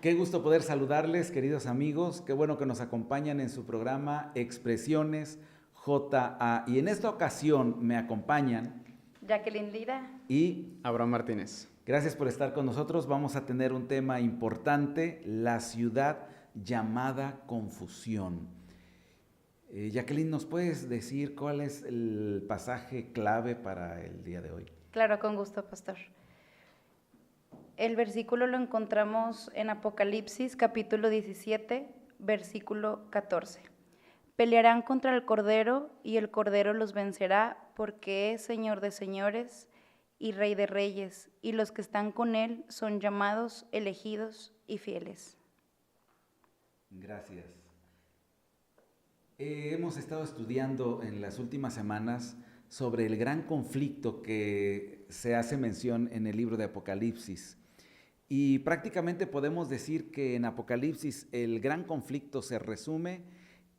Qué gusto poder saludarles, queridos amigos. Qué bueno que nos acompañan en su programa Expresiones JA. Y en esta ocasión me acompañan Jacqueline Lira. y Abraham Martínez. gracias por estar con nosotros. Vamos a tener un tema importante, la ciudad llamada confusión. Jacqueline, ¿nos puedes decir cuál es el pasaje clave para el día de hoy? Claro, con gusto, pastor. El versículo lo encontramos en Apocalipsis, capítulo 17, versículo 14. Pelearán contra el Cordero, y el Cordero los vencerá, porque es Señor de señores y Rey de reyes, y los que están con Él son llamados, elegidos y fieles. Gracias. Hemos estado estudiando en las últimas semanas sobre el gran conflicto que se hace mención en el libro de Apocalipsis. Y prácticamente podemos decir que en Apocalipsis el gran conflicto se resume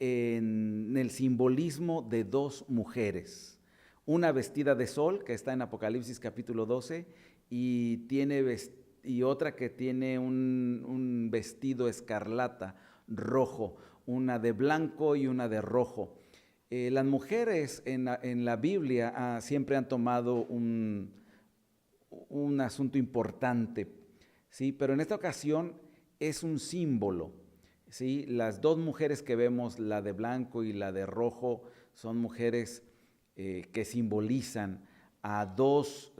en el simbolismo de dos mujeres. Una vestida de sol, que está en Apocalipsis capítulo 12, y otra que tiene un vestido escarlata, rojo, una de blanco y una de rojo. Las mujeres en la Biblia siempre han tomado un asunto importante, ¿sí? Pero en esta ocasión es un símbolo, ¿sí? Las dos mujeres que vemos, la de blanco y la de rojo, son mujeres que simbolizan a dos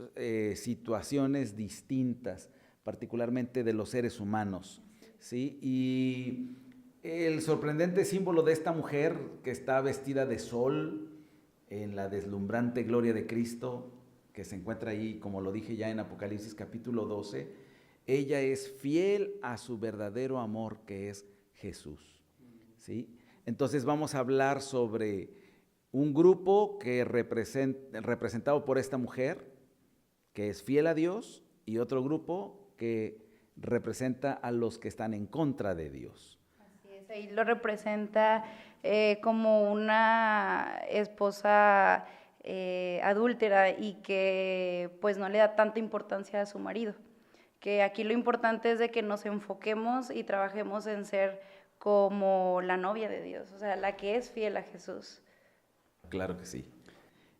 situaciones distintas, particularmente de los seres humanos, ¿sí? Y el sorprendente símbolo de esta mujer que está vestida de sol en la deslumbrante gloria de Cristo, que se encuentra ahí, como lo dije ya en Apocalipsis capítulo 12, ella es fiel a su verdadero amor, que es Jesús, ¿sí? Entonces vamos a hablar sobre un grupo que representado por esta mujer, que es fiel a Dios, y otro grupo que representa a los que están en contra de Dios. Ahí lo representa como una esposa adúltera y que pues no le da tanta importancia a su marido. Que aquí lo importante es de que nos enfoquemos y trabajemos en ser como la novia de Dios, o sea, la que es fiel a Jesús. Claro que sí.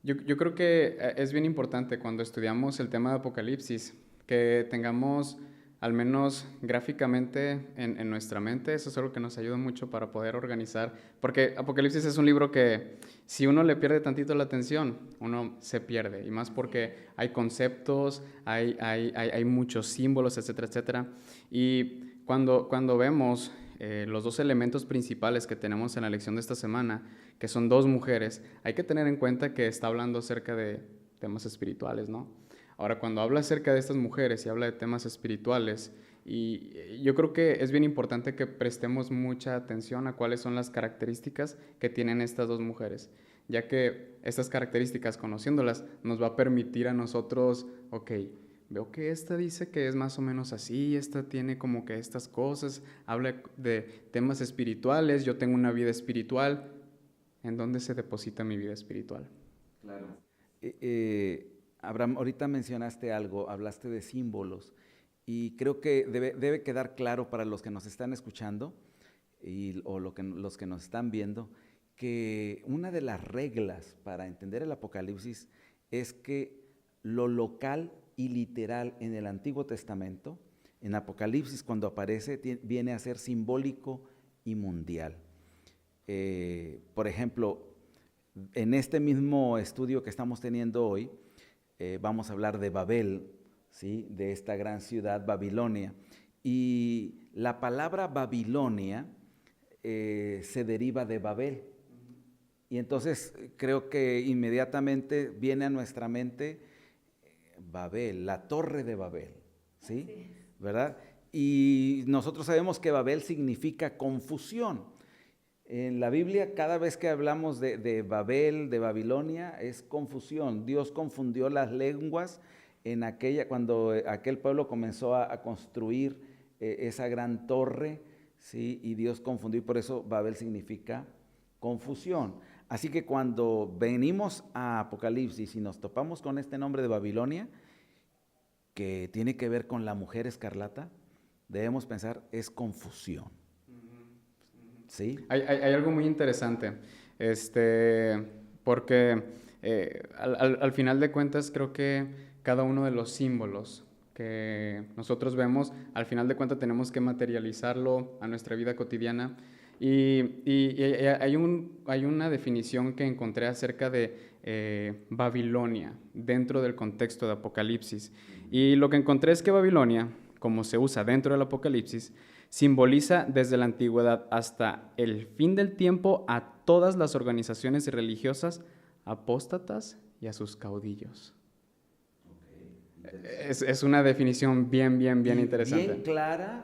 Yo creo que es bien importante cuando estudiamos el tema de Apocalipsis que tengamos al menos gráficamente en nuestra mente. Eso es algo que nos ayuda mucho para poder organizar, porque Apocalipsis es un libro que si uno le pierde tantito la atención, uno se pierde, y más porque hay conceptos, hay muchos símbolos, etcétera, etcétera. Y cuando vemos los dos elementos principales que tenemos en la lección de esta semana, que son dos mujeres, hay que tener en cuenta que está hablando acerca de temas espirituales, ¿no? Ahora, cuando habla acerca de estas mujeres y habla de temas espirituales, y yo creo que es bien importante que prestemos mucha atención a cuáles son las características que tienen estas dos mujeres, ya que estas características, conociéndolas, nos va a permitir a nosotros, ok, veo que esta dice que es más o menos así, esta tiene como que estas cosas, habla de temas espirituales, yo tengo una vida espiritual. ¿En dónde se deposita mi vida espiritual? Claro. Abraham, ahorita mencionaste algo, hablaste de símbolos, y creo que debe quedar claro para los que nos están escuchando los que nos están viendo, que una de las reglas para entender el Apocalipsis es que lo local y literal en el Antiguo Testamento, en Apocalipsis cuando aparece, viene a ser simbólico y mundial. Por ejemplo, en este mismo estudio que estamos teniendo hoy, vamos a hablar de Babel, ¿sí? De esta gran ciudad Babilonia. Y la palabra Babilonia se deriva de Babel. Y entonces creo que inmediatamente viene a nuestra mente Babel, la torre de Babel, ¿sí? Sí. ¿Verdad? Y nosotros sabemos que Babel significa confusión. En la Biblia, cada vez que hablamos de Babel, de Babilonia, es confusión. Dios confundió las lenguas cuando aquel pueblo comenzó a construir esa gran torre, ¿sí? Y Dios confundió, y por eso Babel significa confusión. Así que cuando venimos a Apocalipsis y nos topamos con este nombre de Babilonia, que tiene que ver con la mujer escarlata, debemos pensar es confusión. ¿Sí? Hay algo muy interesante, porque al final de cuentas creo que cada uno de los símbolos que nosotros vemos, al final de cuentas tenemos que materializarlo a nuestra vida cotidiana. Y hay una definición que encontré acerca de Babilonia dentro del contexto de Apocalipsis. Y lo que encontré es que Babilonia, como se usa dentro del Apocalipsis, simboliza desde la antigüedad hasta el fin del tiempo a todas las organizaciones religiosas apóstatas y a sus caudillos. Es una definición bien interesante. Bien clara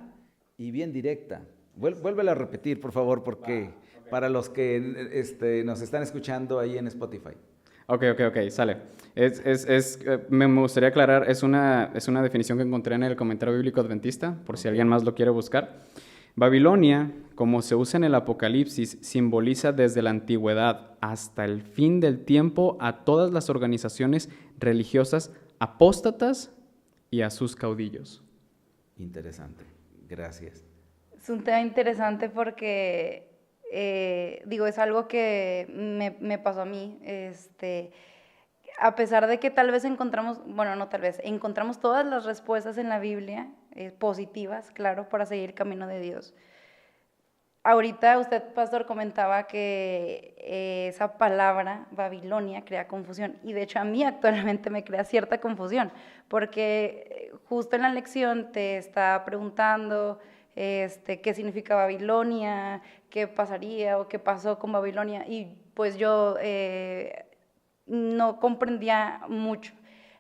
y bien directa. Vuélvela a repetir, por favor, porque para los que nos están escuchando ahí en Spotify. Ok, sale. Me gustaría aclarar, es una definición que encontré en el Comentario Bíblico Adventista, por si alguien más lo quiere buscar. Babilonia, como se usa en el Apocalipsis, simboliza desde la antigüedad hasta el fin del tiempo a todas las organizaciones religiosas apóstatas y a sus caudillos. Interesante, gracias. Es un tema interesante porque, es algo que me pasó a mí, a pesar de que tal vez encontramos todas las respuestas en la Biblia, positivas, claro, para seguir el camino de Dios. Ahorita usted, pastor, comentaba que esa palabra, Babilonia, crea confusión. Y de hecho a mí actualmente me crea cierta confusión, porque justo en la lección te está preguntando qué significa Babilonia, qué pasaría o qué pasó con Babilonia. Y pues yo no comprendía mucho.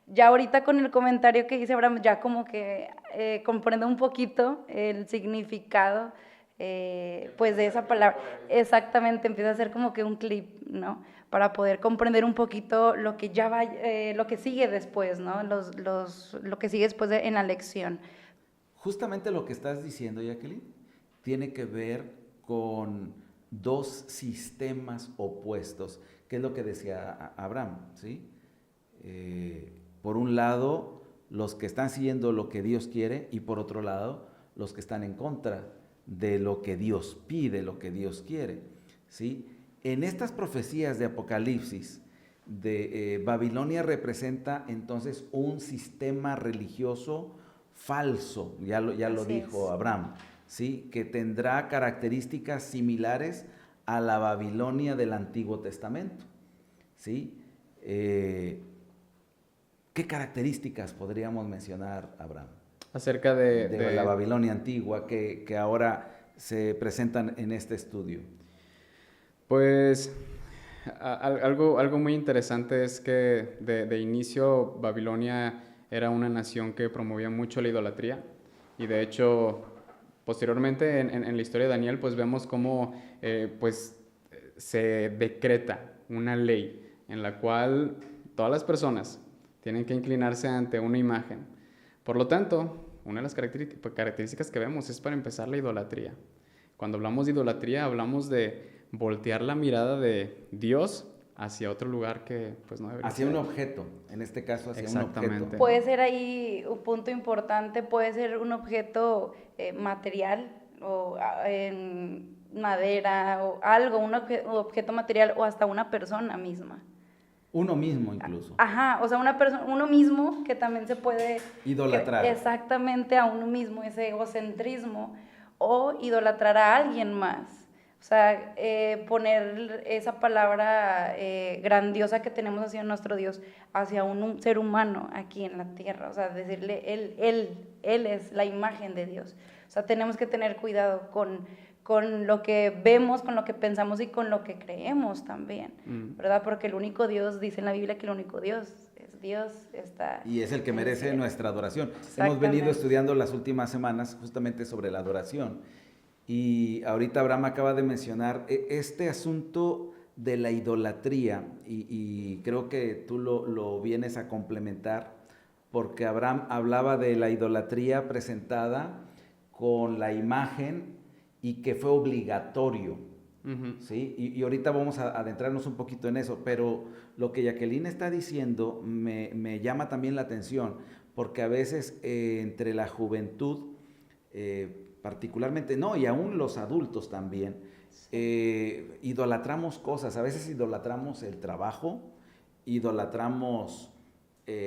Ya ahorita con el comentario que dice Abraham, ya como que comprendo un poquito el significado pues de esa palabra. Exactamente, empieza a ser como que un clip, ¿no? Para poder comprender un poquito lo que ya va, lo que sigue después, ¿no? Lo que sigue después en la lección. Justamente lo que estás diciendo, Jacqueline, tiene que ver con dos sistemas opuestos, que es lo que decía Abraham, ¿sí? Por un lado, los que están siguiendo lo que Dios quiere, y por otro lado, los que están en contra de lo que Dios pide, lo que Dios quiere, ¿sí? En estas profecías de Apocalipsis, Babilonia representa entonces un sistema religioso falso, ya lo dijo Abraham, ¿sí? Que tendrá características similares a la Babilonia del Antiguo Testamento, ¿sí? ¿Qué características podríamos mencionar, Abraham? Acerca de la Babilonia antigua que ahora se presentan en este estudio. Pues algo muy interesante es que de inicio Babilonia era una nación que promovía mucho la idolatría, y de hecho posteriormente en la historia de Daniel pues vemos cómo pues se decreta una ley en la cual todas las personas tienen que inclinarse ante una imagen. Por lo tanto, una de las características que vemos es, para empezar, la idolatría. Cuando hablamos de idolatría, hablamos de voltear la mirada de Dios hacia otro lugar que pues no debería hacia ser. Un objeto, en este caso hacia Exactamente. un objeto. Puede ser ahí un punto importante, puede ser un objeto material o en madera o algo, un objeto material o hasta una persona misma. Uno mismo incluso. Ajá, o sea, uno mismo que también se puede idolatrar. Exactamente, a uno mismo, ese egocentrismo, o idolatrar a alguien más. O sea, poner esa palabra grandiosa que tenemos hacia nuestro Dios, hacia un ser humano aquí en la tierra. O sea, decirle, Él es la imagen de Dios. O sea, tenemos que tener cuidado con lo que vemos, con lo que pensamos y con lo que creemos también, ¿verdad? Porque el único Dios, dice en la Biblia que el único Dios es Dios, está... Y es el que merece nuestra adoración. Hemos venido estudiando las últimas semanas justamente sobre la adoración. Y ahorita Abraham acaba de mencionar este asunto de la idolatría, y creo que tú lo vienes a complementar, porque Abraham hablaba de la idolatría presentada con la imagen y que fue obligatorio, ¿sí? Y ahorita vamos a adentrarnos un poquito en eso, pero lo que Jacqueline está diciendo me llama también la atención, porque a veces entre la juventud particularmente, no, y aún los adultos también, idolatramos cosas. A veces idolatramos el trabajo, idolatramos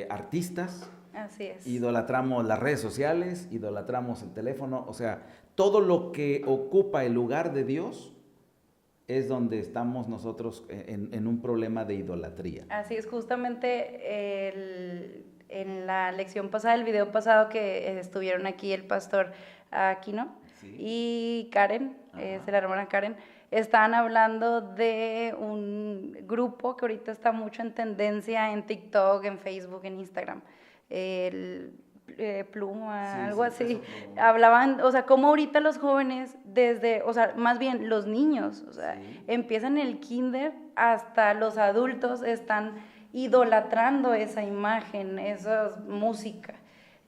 artistas, Así es. idolatramos las redes sociales, idolatramos el teléfono, o sea, todo lo que ocupa el lugar de Dios es donde estamos nosotros en un problema de idolatría. Así es, justamente en la lección pasada, el video pasado que estuvieron aquí el pastor Aquino y Karen, es la hermana Karen, estaban hablando de un grupo que ahorita está mucho en tendencia en TikTok, en Facebook, en Instagram, Pluma, algo así. Hablaban, o sea, cómo ahorita los jóvenes, o sea, más bien los niños, o sea, empiezan el kinder hasta los adultos están idolatrando esa imagen, esa música.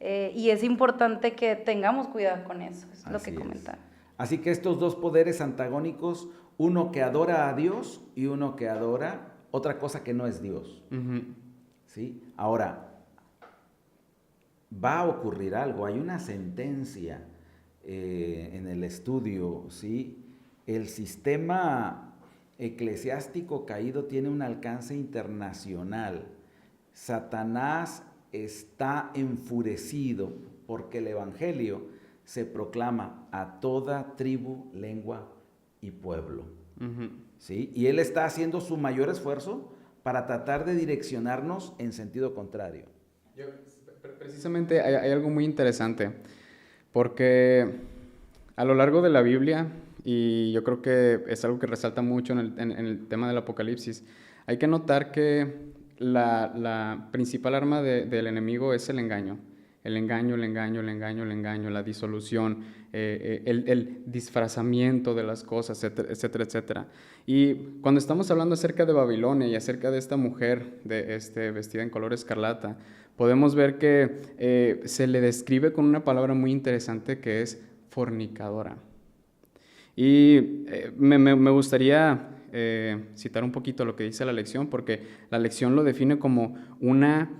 Y es importante que tengamos cuidado con eso, es lo que comentaba. Así que estos dos poderes antagónicos, uno que adora a Dios y uno que adora otra cosa que no es Dios. ¿Sí? Ahora, va a ocurrir algo, hay una sentencia en el estudio, ¿sí? El sistema eclesiástico caído tiene un alcance internacional. Satanás está enfurecido porque el evangelio se proclama a toda tribu, lengua y pueblo. ¿Sí? Y él está haciendo su mayor esfuerzo para tratar de direccionarnos en sentido contrario. Precisamente hay algo muy interesante, porque a lo largo de la Biblia, y yo creo que es algo que resalta mucho en el tema del Apocalipsis, hay que notar que la principal arma del enemigo es el engaño. El engaño, la disolución, el disfrazamiento de las cosas, etcétera, etcétera. Y cuando estamos hablando acerca de Babilonia y acerca de esta mujer vestida en color escarlata, podemos ver que se le describe con una palabra muy interesante que es fornicadora. Y me gustaría citar un poquito lo que dice la lección, porque la lección lo define como una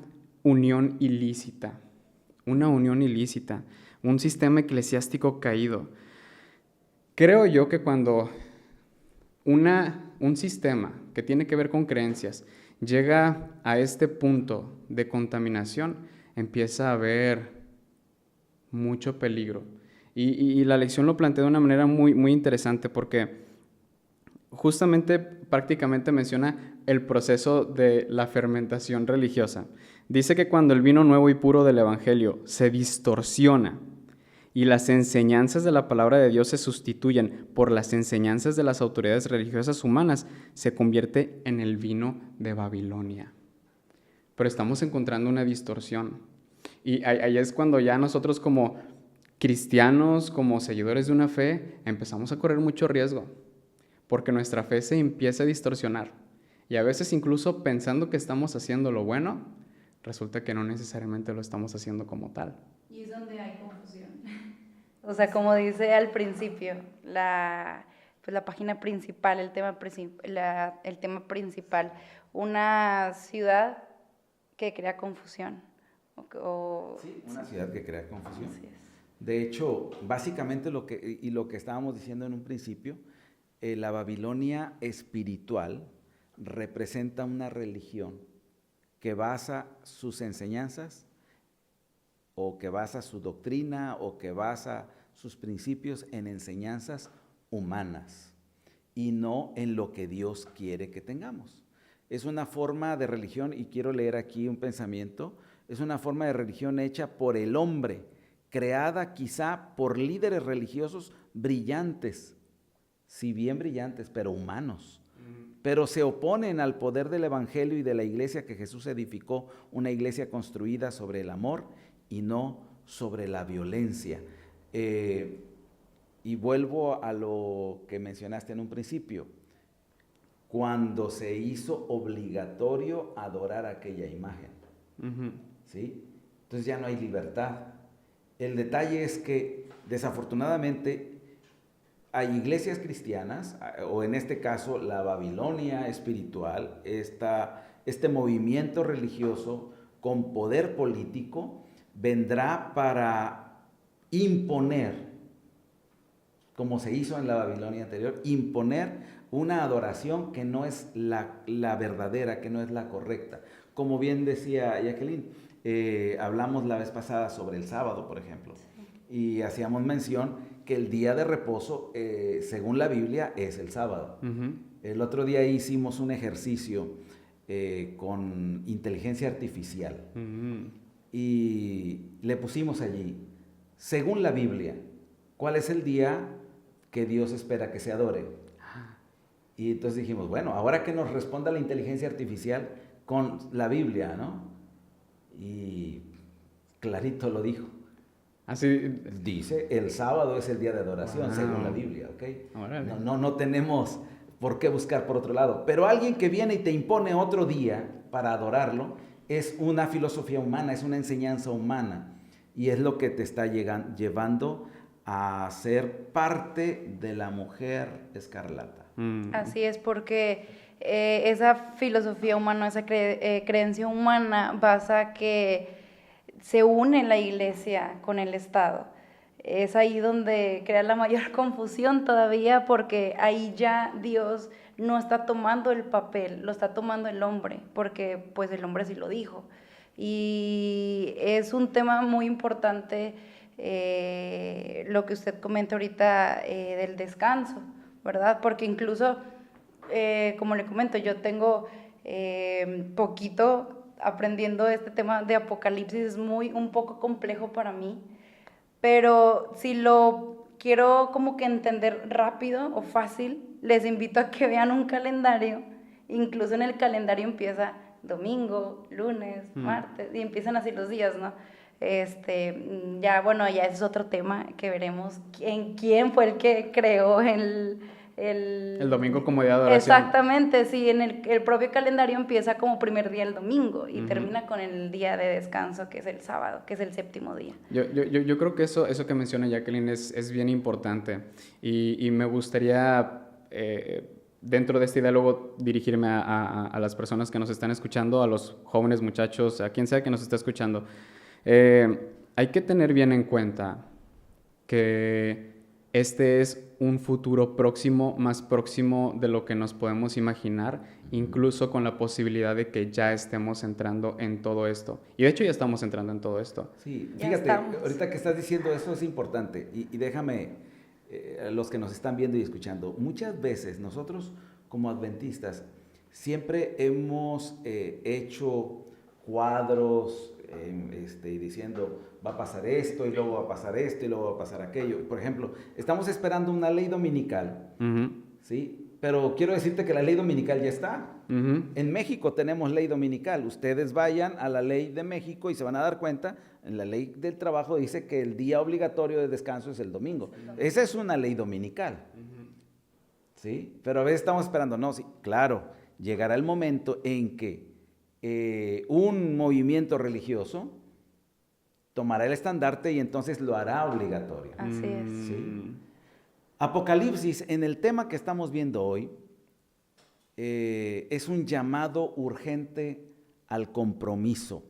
unión ilícita. Una unión ilícita, un sistema eclesiástico caído. Creo yo que cuando un sistema que tiene que ver con creencias llega a este punto de contaminación, empieza a haber mucho peligro. Y la lección lo plantea de una manera muy, muy interesante, porque justamente prácticamente menciona el proceso de la fermentación religiosa. Dice que cuando el vino nuevo y puro del Evangelio se distorsiona y las enseñanzas de la palabra de Dios se sustituyen por las enseñanzas de las autoridades religiosas humanas, se convierte en el vino de Babilonia. Pero estamos encontrando una distorsión. Y ahí es cuando ya nosotros como cristianos, como seguidores de una fe, empezamos a correr mucho riesgo, porque nuestra fe se empieza a distorsionar. Y a veces incluso pensando que estamos haciendo lo bueno, resulta que no necesariamente lo estamos haciendo como tal. Y es donde hay confusión. O sea, como dice al principio, la página principal, el tema principal, una ciudad que crea confusión. Sí, una ciudad que crea confusión. Así es. De hecho, básicamente lo que estábamos diciendo en un principio, la Babilonia espiritual representa una religión que basa sus enseñanzas o que basa su doctrina o que basa sus principios en enseñanzas humanas y no en lo que Dios quiere que tengamos. Es una forma de religión, y quiero leer aquí un pensamiento, es una forma de religión hecha por el hombre, creada quizá por líderes religiosos brillantes, si bien brillantes, pero humanos. Pero se oponen al poder del Evangelio y de la iglesia que Jesús edificó, una iglesia construida sobre el amor y no sobre la violencia. Y vuelvo a lo que mencionaste en un principio, cuando se hizo obligatorio adorar aquella imagen. ¿Sí? Entonces ya no hay libertad. El detalle es que desafortunadamente hay iglesias cristianas, o en este caso la Babilonia espiritual, este movimiento religioso con poder político, vendrá para imponer, como se hizo en la Babilonia anterior, imponer una adoración que no es la verdadera, que no es la correcta. Como bien decía Jacqueline, hablamos la vez pasada sobre el sábado, por ejemplo, y hacíamos mención que el día de reposo, según la Biblia, es el sábado. El otro día hicimos un ejercicio con inteligencia artificial y le pusimos allí, según la Biblia, ¿cuál es el día que Dios espera que se adore? Y entonces dijimos, bueno, ahora que nos responda la inteligencia artificial con la Biblia, ¿no? Y clarito lo dijo. Así dice, el sábado es el día de adoración, según la Biblia, ¿ok? No tenemos por qué buscar por otro lado. Pero alguien que viene y te impone otro día para adorarlo es una filosofía humana, es una enseñanza humana. Y es lo que te está llevando a ser parte de la mujer escarlata. Así es, porque esa filosofía humana, esa creencia humana basa que se une la iglesia con el Estado. Es ahí donde crea la mayor confusión todavía, porque ahí ya Dios no está tomando el papel, lo está tomando el hombre, porque pues el hombre sí lo dijo. Y es un tema muy importante lo que usted comenta ahorita del descanso, ¿verdad? Porque incluso, como le comento, yo tengo poquito aprendiendo este tema de Apocalipsis, es un poco complejo para mí, pero si lo quiero como que entender rápido o fácil, les invito a que vean un calendario. Incluso en el calendario empieza domingo, lunes, martes, y empiezan así los días, ¿no? Ya, bueno, ya ese es otro tema que veremos quién fue el que creó el domingo como día de adoración. Exactamente, sí, en el propio calendario empieza como primer día el domingo y termina con el día de descanso, que es el sábado, que es el séptimo día. Yo creo que eso que menciona Jacqueline es bien importante y me gustaría, dentro de este diálogo, dirigirme a las personas que nos están escuchando, a los jóvenes muchachos, a quien sea que nos esté escuchando. Hay que tener bien en cuenta que este es un futuro próximo, más próximo de lo que nos podemos imaginar, incluso con la posibilidad de que ya estemos entrando en todo esto. Y de hecho ya estamos entrando en todo esto. Sí, fíjate, ahorita que estás diciendo eso es importante y déjame, los que nos están viendo y escuchando, muchas veces nosotros como adventistas siempre hemos hecho cuadros y diciendo va a pasar esto y luego va a pasar esto y luego va a pasar aquello. Por ejemplo, estamos esperando una ley dominical, ¿sí? Pero quiero decirte que la ley dominical ya está. En México tenemos ley dominical. Ustedes vayan a la ley de México y se van a dar cuenta, en la ley del trabajo dice que el día obligatorio de descanso es el domingo. Esa es una ley dominical, ¿sí? Pero a veces estamos esperando, no, sí, claro, llegará el momento en que un movimiento religioso tomará el estandarte y entonces lo hará obligatorio. Así es. ¿Sí? Apocalipsis, en el tema que estamos viendo hoy, es un llamado urgente al compromiso.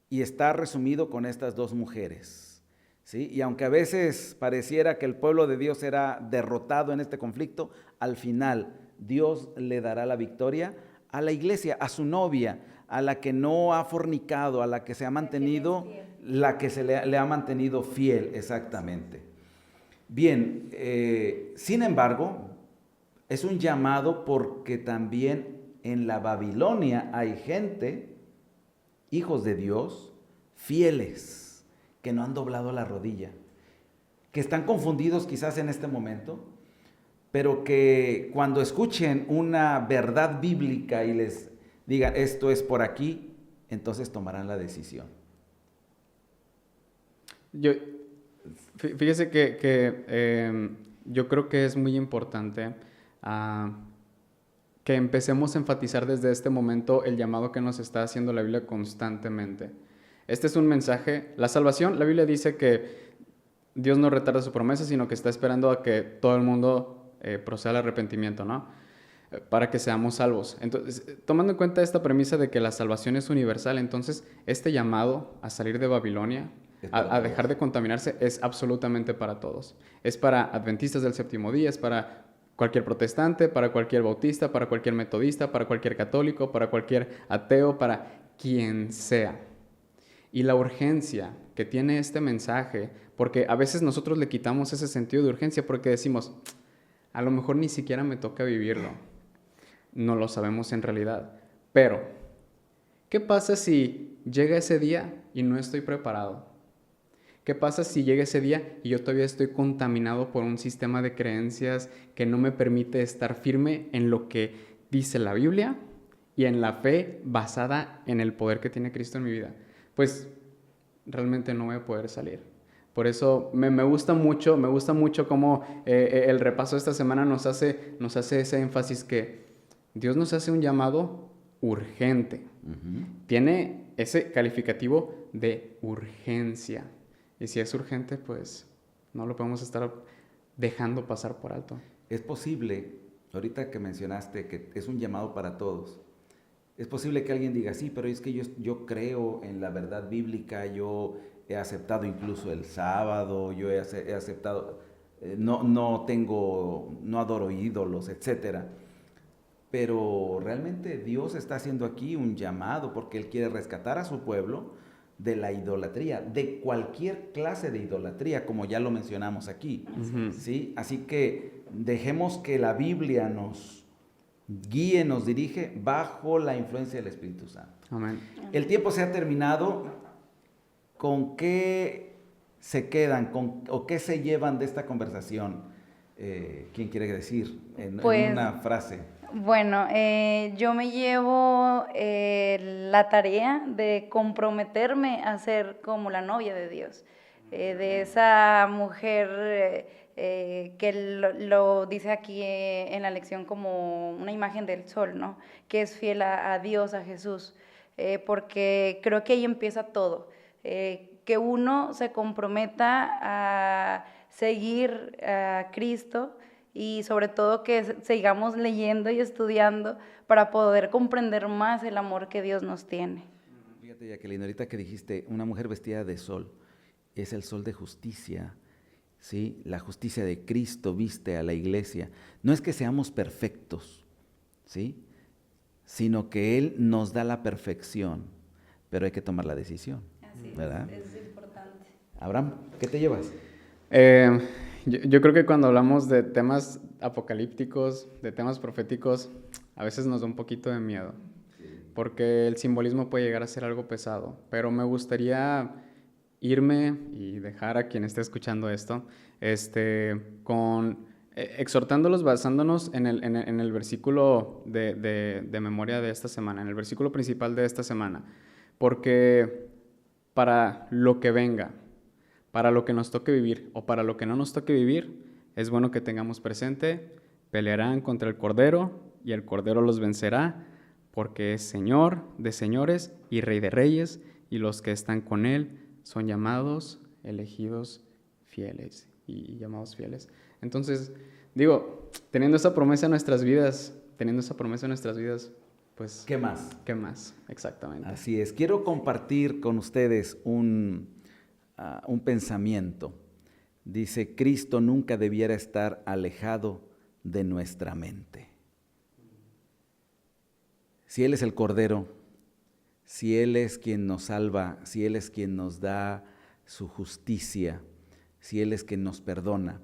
Y está resumido con estas dos mujeres. ¿Sí? Y aunque a veces pareciera que el pueblo de Dios será derrotado en este conflicto, al final Dios le dará la victoria a la iglesia, a su novia, a la que no ha fornicado, a la que se ha mantenido, la que le ha mantenido fiel, exactamente. Bien, sin embargo, es un llamado porque también en la Babilonia hay gente, hijos de Dios, fieles, que no han doblado la rodilla, que están confundidos quizás en este momento, pero que cuando escuchen una verdad bíblica y les digan esto es por aquí, entonces tomarán la decisión. Fíjese que yo creo que es muy importante que empecemos a enfatizar desde este momento el llamado que nos está haciendo la Biblia constantemente. Este es un mensaje, la salvación, la Biblia dice que Dios no retarda su promesa, sino que está esperando a que todo el mundo proceda al arrepentimiento, ¿no? Para que seamos salvos. Entonces, tomando en cuenta esta premisa de que la salvación es universal, entonces este llamado a salir de Babilonia, a dejar de contaminarse, es absolutamente para todos. Es para adventistas del séptimo día, es para cualquier protestante, para cualquier bautista, para cualquier metodista, para cualquier católico, para cualquier ateo, para quien sea. Y la urgencia que tiene este mensaje, porque a veces nosotros le quitamos ese sentido de urgencia porque decimos, a lo mejor ni siquiera me toca vivirlo. No lo sabemos en realidad. Pero, ¿qué pasa si llega ese día y no estoy preparado? ¿Qué pasa si llega ese día y yo todavía estoy contaminado por un sistema de creencias que no me permite estar firme en lo que dice la Biblia y en la fe basada en el poder que tiene Cristo en mi vida? Pues realmente no voy a poder salir. Por eso me gusta mucho cómo el repaso de esta semana nos hace ese énfasis que Dios nos hace un llamado urgente. Uh-huh. Tiene ese calificativo de urgencia. Y si es urgente, pues no lo podemos estar dejando pasar por alto. Es posible, ahorita que mencionaste que es un llamado para todos, es posible que alguien diga, sí, pero es que yo creo en la verdad bíblica, yo he aceptado incluso el sábado, yo he aceptado, no adoro ídolos, etcétera. Pero realmente Dios está haciendo aquí un llamado porque Él quiere rescatar a su pueblo de la idolatría, de cualquier clase de idolatría, como ya lo mencionamos aquí. Uh-huh. ¿Sí? Así que dejemos que la Biblia nos guíe, nos dirige bajo la influencia del Espíritu Santo. Amén. El tiempo se ha terminado. ¿Con qué se quedan o qué se llevan de esta conversación? ¿Quién quiere decir en una frase? Bueno, yo me llevo la tarea de comprometerme a ser como la novia de Dios, de esa mujer que lo dice aquí en la lección como una imagen del sol, ¿no? Que es fiel a Dios, a Jesús, porque creo que ahí empieza todo, que uno se comprometa a seguir a Cristo y sobre todo que sigamos leyendo y estudiando para poder comprender más el amor que Dios nos tiene. Fíjate, Jacqueline, ahorita que dijiste una mujer vestida de sol, es el sol de justicia, ¿sí? La justicia de Cristo viste a la iglesia. No es que seamos perfectos, ¿sí? Sino que Él nos da la perfección, pero hay que tomar la decisión. Así ¿verdad? Es importante. Abraham, ¿qué te llevas? Yo creo que cuando hablamos de temas apocalípticos, de temas proféticos, a veces nos da un poquito de miedo, porque el simbolismo puede llegar a ser algo pesado, pero me gustaría irme y dejar a quien esté escuchando esto, exhortándolos basándonos en el versículo de memoria de esta semana, en el versículo principal de esta semana, porque para lo que venga, para lo que nos toque vivir o para lo que no nos toque vivir, es bueno que tengamos presente, pelearán contra el Cordero y el Cordero los vencerá, porque es Señor de señores y Rey de reyes, y los que están con Él son llamados, elegidos, fieles y llamados fieles. Entonces, teniendo esa promesa en nuestras vidas, pues... ¿Qué más? ¿Qué más? Exactamente. Así es. Quiero compartir con ustedes un pensamiento. Dice, Cristo nunca debiera estar alejado de nuestra mente. Si Él es el Cordero, si Él es quien nos salva, si Él es quien nos da su justicia, si Él es quien nos perdona,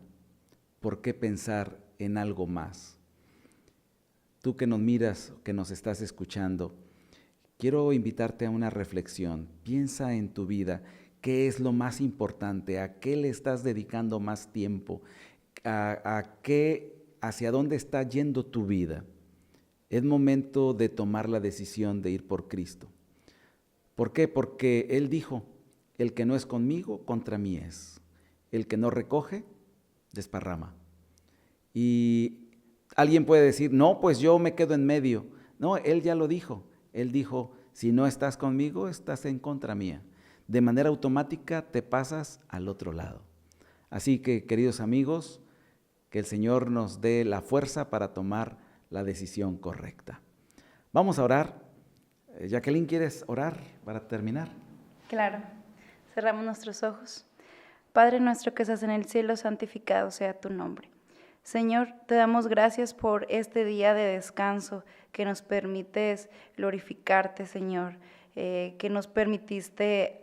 ¿por qué pensar en algo más? Tú que nos miras, que nos estás escuchando, quiero invitarte a una reflexión. Piensa en tu vida. ¿Qué es lo más importante? ¿A qué le estás dedicando más tiempo? ¿Hacia dónde está yendo tu vida? Es momento de tomar la decisión de ir por Cristo. ¿Por qué? Porque Él dijo, el que no es conmigo, contra mí es. El que no recoge, desparrama. Y alguien puede decir, no, pues yo me quedo en medio. No, Él ya lo dijo. Él dijo, si no estás conmigo, estás en contra mía. De manera automática te pasas al otro lado. Así que, queridos amigos, que el Señor nos dé la fuerza para tomar la decisión correcta. Vamos a orar. Jacqueline, ¿quieres orar para terminar? Claro. Cerramos nuestros ojos. Padre nuestro que estás en el cielo, santificado sea tu nombre. Señor, te damos gracias por este día de descanso que nos permites glorificarte, Señor, que nos permitiste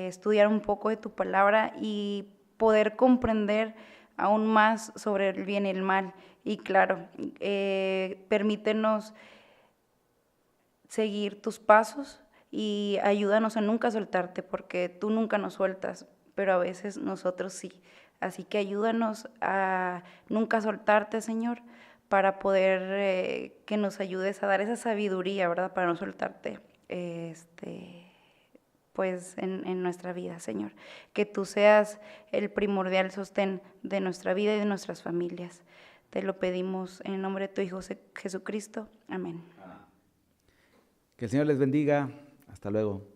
estudiar un poco de tu palabra y poder comprender aún más sobre el bien y el mal. Y claro, permítenos seguir tus pasos y ayúdanos a nunca soltarte, porque tú nunca nos sueltas, pero a veces nosotros sí. Así que ayúdanos a nunca soltarte, Señor, para poder que nos ayudes a dar esa sabiduría, ¿verdad? Para no soltarte, pues en nuestra vida, Señor. Que tú seas el primordial sostén de nuestra vida y de nuestras familias. Te lo pedimos en el nombre de tu Hijo Jesucristo. Amén. Que el Señor les bendiga. Hasta luego.